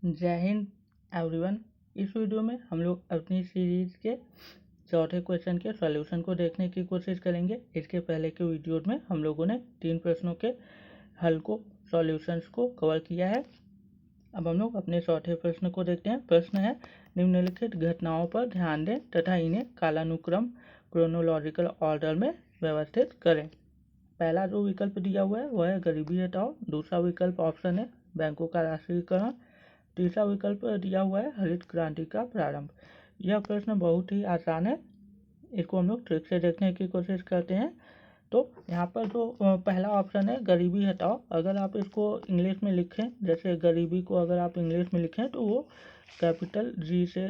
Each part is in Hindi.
जय हिंद एवरीवन। इस वीडियो में हम लोग अपनी सीरीज के चौथे क्वेश्चन के सॉल्यूशन को देखने की कोशिश करेंगे। इसके पहले के वीडियो में हम लोगों ने 3 प्रश्नों के हल को सॉल्यूशंस को कवर किया है। अब हम लोग अपने चौथे प्रश्न को देखते हैं। प्रश्न है, निम्नलिखित घटनाओं पर ध्यान दें तथा इन्हें कालानुक्रम क्रोनोलॉजिकल ऑर्डर में व्यवस्थित करें। पहला जो विकल्प दिया हुआ है वह है गरीबी हटाओ। दूसरा विकल्प ऑप्शन है बैंकों का राष्ट्रीयकरण। तीसरा विकल्प दिया हुआ है हरित क्रांति का प्रारंभ। यह प्रश्न बहुत ही आसान है, इसको हम लोग ट्रिक से देखने की कोशिश करते हैं। तो यहाँ पर जो पहला ऑप्शन है गरीबी हटाओ, अगर आप इसको इंग्लिश में लिखें, जैसे गरीबी को अगर आप इंग्लिश में लिखें तो वो कैपिटल जी से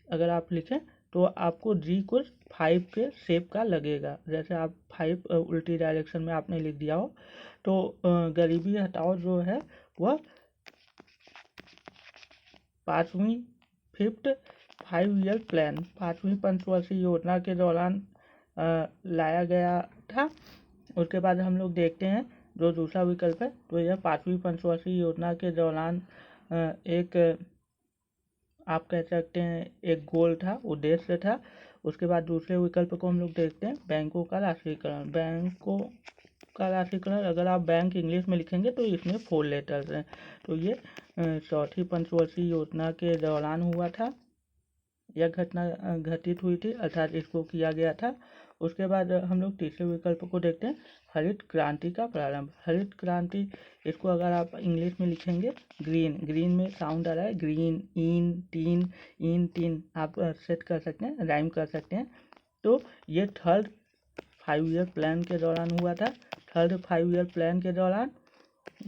अगर आप लिखें तो आपको जी कुछ 5 के शेप का लगेगा। जैसे आप 5 उल्टी डायरेक्शन में आपने लिख दिया हो तो गरीबी हटाओ जो है वह 5वीं 5 ईयर प्लान 5वीं पंचवर्षीय योजना के दौरान लाया गया था। उसके बाद हम लोग देखते हैं जो दूसरा विकल्प है तो यह 5वीं पंचवर्षीय योजना के दौरान एक आप कह सकते हैं एक गोल था, उद्देश्य था। उसके बाद दूसरे विकल्प को हम लोग देखते हैं बैंकों का राष्ट्रीयकरण। बैंकों का राष्ट्रीयकरण अगर आप बैंक इंग्लिश में लिखेंगे तो इसमें 4 लेटर्स हैं। तो ये चौथी पंचवर्षीय योजना के दौरान हुआ था, यह घटना घटित हुई थी, अर्थात इसको किया गया था। उसके बाद हम लोग तीसरे विकल्प को देखते हैं हरित क्रांति का प्रारंभ। हरित क्रांति, इसको अगर आप इंग्लिश में लिखेंगे ग्रीन में साउंड आ रहा है, ग्रीन इन तीन आप सेट कर सकते हैं, राइम कर सकते हैं। तो ये थर्ड 5 ईयर प्लान के दौरान हुआ था। थर्ड 5 ईयर प्लान के दौरान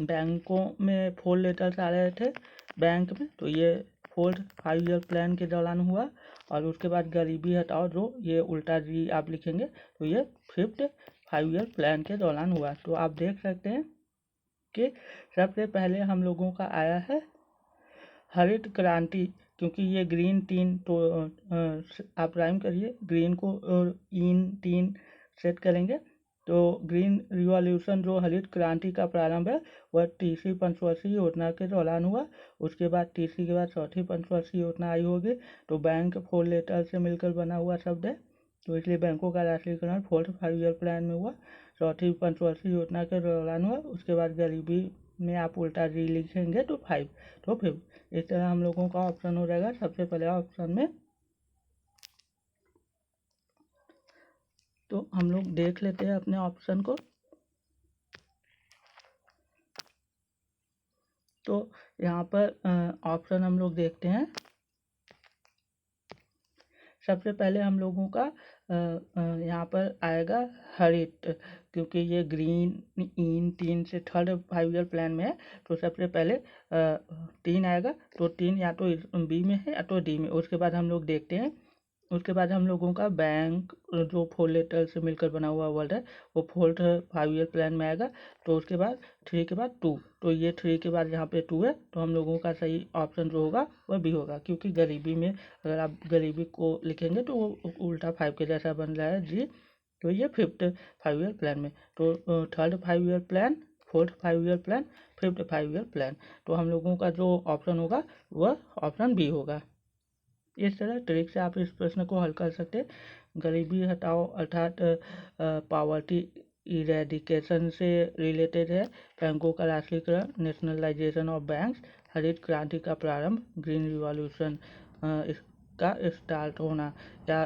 बैंकों में 4 लेटर्स आ रहे थे बैंक में, तो ये 4th 5 ईयर प्लान के दौरान हुआ। और उसके बाद गरीबी हटाओ जो ये उल्टा जी आप लिखेंगे तो ये 5th 5 ईयर प्लान के दौरान हुआ। तो आप देख सकते हैं कि सबसे पहले हम लोगों का आया है हरित क्रांति, क्योंकि ये ग्रीन तीन तो आप राइम करिए, ग्रीन को इन तीन सेट करेंगे तो ग्रीन रिवॉल्यूशन जो हरित क्रांति का प्रारंभ है वह तीसरी पंचवर्षीय योजना के दौरान हुआ। उसके बाद तीसरी के बाद चौथी पंचवर्षीय योजना आई होगी। तो बैंक 4 लेटर से मिलकर बना हुआ शब्द है, तो इसलिए बैंकों का राष्ट्रीयकरण 4th 5 ईयर प्लान में हुआ, चौथी पंचवर्षीय योजना के दौरान हुआ। उसके बाद गरीबी में आप उल्टा जी लिखेंगे तो 5, तो 5। इस तरह हम लोगों का ऑप्शन हो जाएगा सबसे पहले ऑप्शन में। तो हम लोग देख लेते हैं अपने ऑप्शन को। तो यहाँ पर ऑप्शन हम लोग देखते हैं। सबसे पहले हम लोगों का यहाँ पर आएगा हरित, क्योंकि ये ग्रीन इन 3 से थर्ड 5 ईयर प्लान में है। तो सबसे पहले 3 आएगा, तो 3 या तो बी में है या तो डी में। उसके बाद हम लोग देखते हैं, उसके बाद हम लोगों का बैंक जो 4 लेटर से मिलकर बना हुआ वर्ड है वो 4th 5 ईयर प्लान में आएगा। तो उसके बाद 3 के बाद 2, तो ये 3 के बाद यहाँ पे 2 है, तो हम लोगों का सही ऑप्शन जो होगा वह बी होगा। क्योंकि गरीबी में अगर आप गरीबी को लिखेंगे तो वो उल्टा 5 के जैसा बन रहा है जी। तो ये 5th 5 ईयर प्लान में, तो 3rd 5 year plan, 4th 5 year plan, 5th 5 year plan. तो हम लोगों का जो ऑप्शन होगा वह ऑप्शन बी होगा। इस तरह ट्रिक से आप इस प्रश्न को हल कर सकते हैं। गरीबी हटाओ अर्थात पॉवर्टी इरेडिकेशन से रिलेटेड है। बैंकों का राष्ट्रीयकरण, नेशनलाइजेशन ऑफ बैंक्स, हरित क्रांति का प्रारंभ, ग्रीन रिवॉल्यूशन इसका स्टार्ट होना या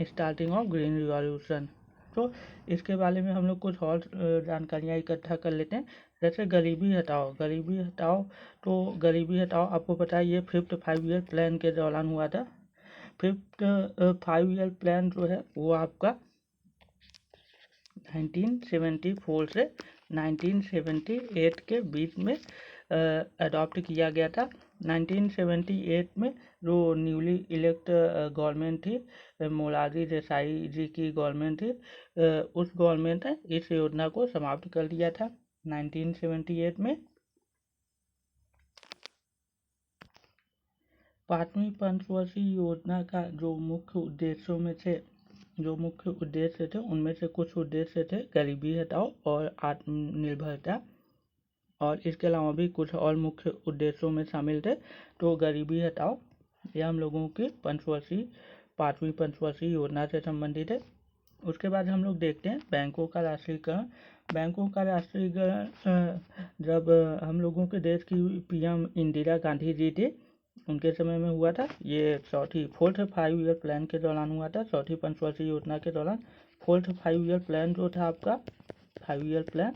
स्टार्टिंग ऑफ ग्रीन रिवॉल्यूशन। तो इसके बारे में हम लोग कुछ और जानकारियाँ इकट्ठा कर लेते हैं। जैसे गरीबी हटाओ तो गरीबी हटाओ आपको पता है ये 5th 5 ईयर प्लान के दौरान हुआ था। 5th 5 ईयर प्लान जो है वो आपका 1974 से 1978 के बीच में अडॉप्ट किया गया था। 1978 में जो न्यूली इलेक्ट गवर्नमेंट थी, मोरारजी देसाई जी की गवर्नमेंट थी, उस गवर्नमेंट ने इस योजना को समाप्त कर दिया था 1978 में। 5वीं पंचवर्षीय योजना का जो मुख्य उद्देश्य थे उनमें से कुछ उद्देश्य थे गरीबी हटाओ और आत्मनिर्भरता। और इसके अलावा भी कुछ और मुख्य उद्देश्यों में शामिल थे। तो गरीबी हटाओ यह हम लोगों की पंचवर्षीय 5वीं पंचवर्षीय योजना से संबंधित है। उसके बाद हम लोग देखते हैं बैंकों का राष्ट्रीयकरण। बैंकों का राष्ट्रीयकरण जब हम लोगों के देश की पीएम इंदिरा गांधी जी थी उनके समय में हुआ था। ये फोर्थ 5 ईयर प्लान के दौरान हुआ था, चौथी पंचवर्षीय योजना के दौरान। फोर्थ 5 ईयर प्लान जो था आपका 5 ईयर प्लान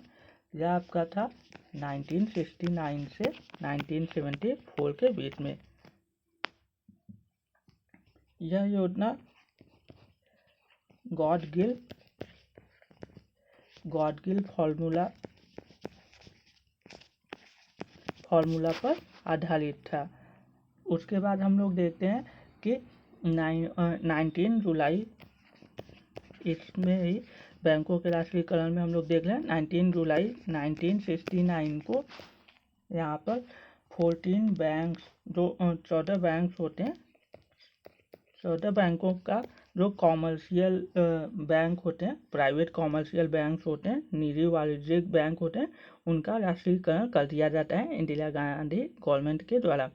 यह आपका था 1969 से 1974 के बीच में। यह योजना गॉडगिल फॉर्मूला पर आधारित था। उसके बाद हम लोग देखते हैं कि 19 जुलाई इसमें ही बैंकों के राष्ट्रीयकरण में हम लोग देख लें 19 जुलाई 1969 को यहाँ पर 14 बैंक जो 14 बैंक होते हैं, 14 बैंकों का जो कॉमर्शियल बैंक होते हैं, प्राइवेट कॉमर्शियल बैंक होते हैं, निजी वाणिज्यिक बैंक होते हैं, उनका राष्ट्रीयकरण कर दिया जाता है इंदिरा गांधी गवर्नमेंट के द्वारा।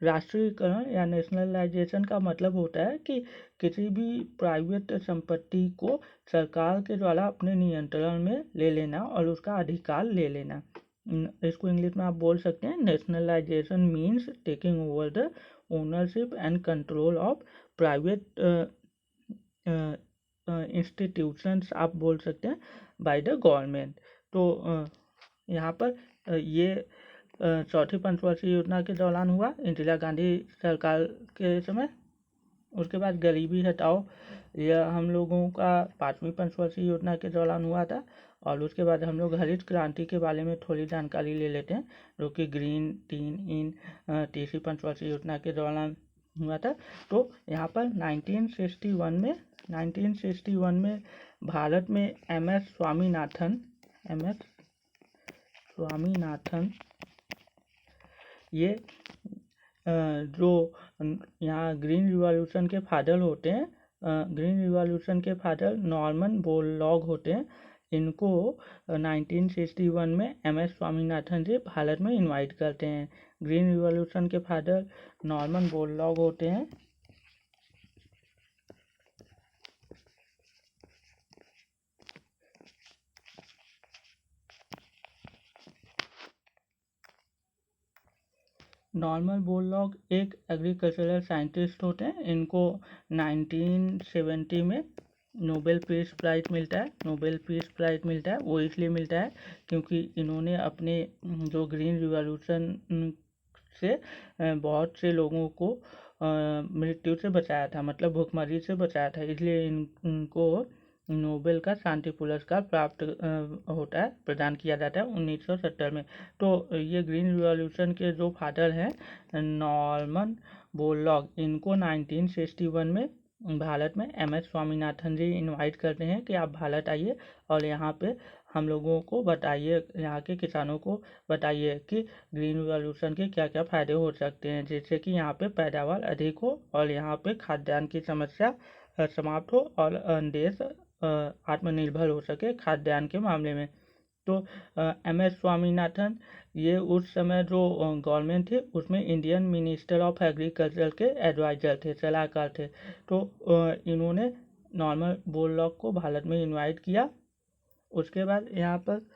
राष्ट्रीयकरण या नेशनलाइजेशन का मतलब होता है कि किसी भी प्राइवेट संपत्ति को सरकार के द्वारा अपने नियंत्रण में ले लेना और उसका अधिकार ले लेना। इसको इंग्लिश में आप बोल सकते हैं nationalisation means taking over the ownership and control of private institutions आप बोल सकते हैं बाय द गवर्नमेंट। तो यहाँ पर ये चौथी पंचवर्षीय योजना के दौरान हुआ इंदिरा गांधी सरकार के समय। उसके बाद गरीबी हटाओ यह हम लोगों का 5वीं पंचवर्षीय योजना के दौरान हुआ था। और उसके बाद हम लोग हरित क्रांति के बारे में थोड़ी जानकारी ले लेते हैं जो कि ग्रीन टीन इन तीसरी पंचवर्षीय योजना के दौरान हुआ था। तो यहाँ पर 1961 में भारत में एम एस स्वामीनाथन ये जो यहाँ ग्रीन रिवॉल्यूशन के फादर होते हैं, ग्रीन रिवॉल्यूशन के फादर नॉर्मन बोरलॉग होते हैं। इनको 1961 में एम एस स्वामीनाथन जी भारत में इनवाइट करते हैं। ग्रीन रिवॉल्यूशन के फादर नॉर्मन बोरलॉग होते हैं। नॉर्मन बोरलॉग एक एग्रीकल्चरल साइंटिस्ट होते हैं। इनको 1970 में नोबेल पीस प्राइज मिलता है। नोबेल पीस प्राइज मिलता है वो इसलिए मिलता है क्योंकि इन्होंने अपने जो ग्रीन रिवॉल्यूशन से बहुत से लोगों को मृत्यु से बचाया था, मतलब भुखमरी से बचाया था, इसलिए इनको नोबेल का शांति पुरस्कार प्राप्त होता है, प्रदान किया जाता है 1970 में। तो ये ग्रीन रिवॉल्यूशन के जो फादर हैं नॉर्मन बोरलॉग, इनको 1961 में भारत में एम एस स्वामीनाथन जी इनवाइट करते हैं कि आप भारत आइए और यहाँ पे हम लोगों को बताइए, यहाँ के किसानों को बताइए कि ग्रीन रिवॉल्यूशन के क्या क्या फ़ायदे हो सकते हैं, जिससे कि यहाँ पे पैदावार अधिक हो और यहाँ पे खाद्यान्न की समस्या समाप्त हो और देश आत्मनिर्भर हो सके खाद्यान्न के मामले में। तो एम एस स्वामीनाथन ये उस समय जो गवर्नमेंट थी उसमें इंडियन मिनिस्टर ऑफ एग्रीकल्चर के एडवाइज़र थे, सलाहकार थे। तो इन्होंने नॉर्मन बोरलॉग को भारत में इनवाइट किया। उसके बाद यहाँ पर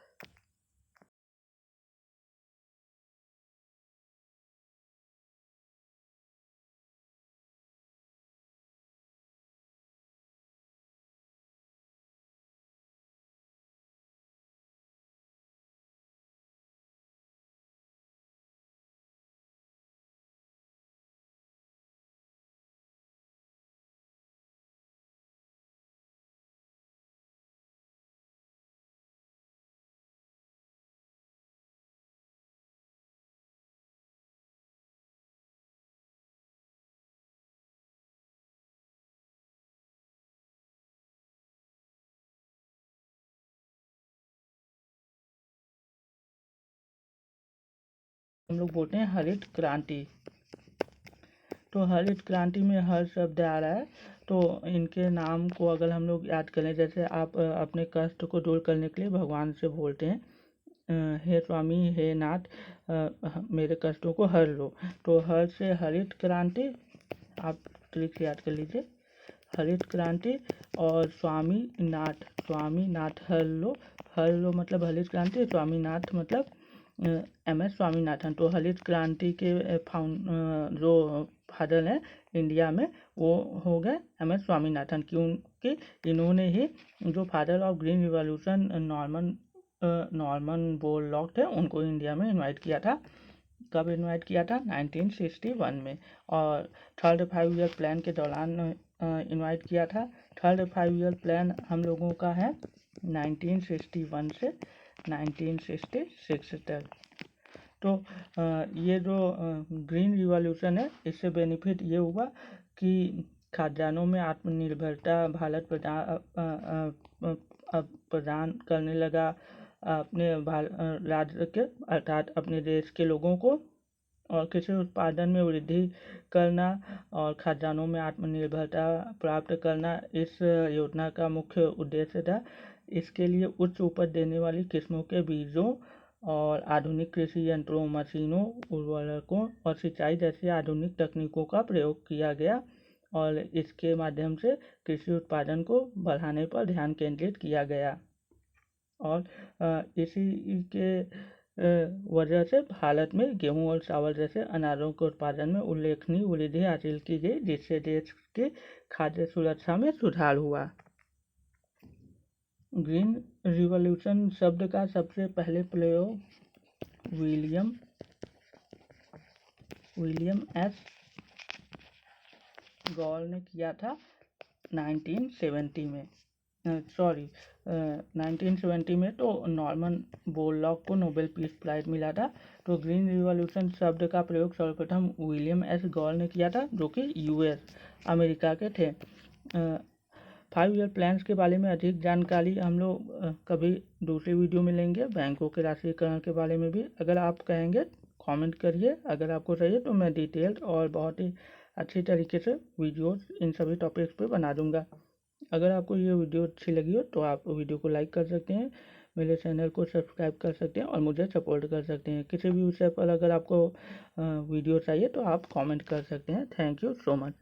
हम लोग बोलते हैं हरित क्रांति। तो हरित क्रांति में हर शब्द आ रहा है, तो इनके नाम को अगर हम लोग याद करें, जैसे आप अपने कष्ट को दूर करने के लिए भगवान से बोलते हैं हे स्वामी हे नाथ मेरे कष्टों को हर लो। तो हर से हरित क्रांति, आप ट्रिक्स याद कर लीजिए, हरित क्रांति और स्वामी नाथ हर लो मतलब हरित क्रांति, स्वामीनाथ मतलब MS स्वामीनाथन। तो हरित क्रांति के जो फादर हैं इंडिया में वो हो गए MS स्वामीनाथन, क्योंकि इन्होंने ही जो father of green revolution Norman Borlaug थे उनको इंडिया में इनवाइट किया था। कब इनवाइट किया था? 1961 में। और थर्ड 5 ईयर प्लान के दौरान इनवाइट किया था। थर्ड 5 ईयर प्लान हम लोगों का है 1961 से 1966 तक। तो ये जो ग्रीन रिवॉल्यूशन है इससे बेनिफिट ये हुआ कि खाद्यान्नों में आत्मनिर्भरता भारत प्रदान करने लगा अपने राज्य के अर्थात अपने देश के लोगों को, और कृषि उत्पादन में वृद्धि करना और खाद्यान्नों में आत्मनिर्भरता प्राप्त करना इस योजना का मुख्य उद्देश्य था। इसके लिए उच्च उपज देने वाली किस्मों के बीजों और आधुनिक कृषि यंत्रों, मशीनों, उर्वरकों और सिंचाई जैसी आधुनिक तकनीकों का प्रयोग किया गया और इसके माध्यम से कृषि उत्पादन को बढ़ाने पर ध्यान केंद्रित किया गया। और इसी के वजह से भारत में गेहूं और चावल जैसे अनाजों के उत्पादन में उल्लेखनीय वृद्धि हासिल की गई, जिससे देश की खाद्य सुरक्षा में सुधार हुआ। ग्रीन रिवॉल्यूशन शब्द का सबसे पहले प्रयोग विलियम एस गॉल ने किया था 1970 में। 1970 में तो नॉर्मन बोरलॉग को नोबेल पीस प्राइज मिला था। तो ग्रीन रिवॉल्यूशन शब्द का प्रयोग सर्वप्रथम विलियम एस गॉल ने किया था, जो कि US अमेरिका के थे। 5 ईयर प्लान्स के बारे में अधिक जानकारी हम लोग कभी दूसरे वीडियो में लेंगे। बैंकों के राष्ट्रीयकरण के बारे में भी अगर आप कहेंगे कमेंट करिए, अगर आपको चाहिए तो मैं डिटेल्ड और बहुत ही अच्छी तरीके से वीडियोस इन सभी टॉपिक्स पे बना दूंगा। अगर आपको ये वीडियो अच्छी लगी हो तो आप वीडियो को लाइक कर सकते हैं, मेरे चैनल को सब्सक्राइब कर सकते हैं और मुझे सपोर्ट कर सकते हैं। किसी भी विषय पर अगर आपको वीडियो चाहिए तो आप कमेंट कर सकते हैं। Thank you so much.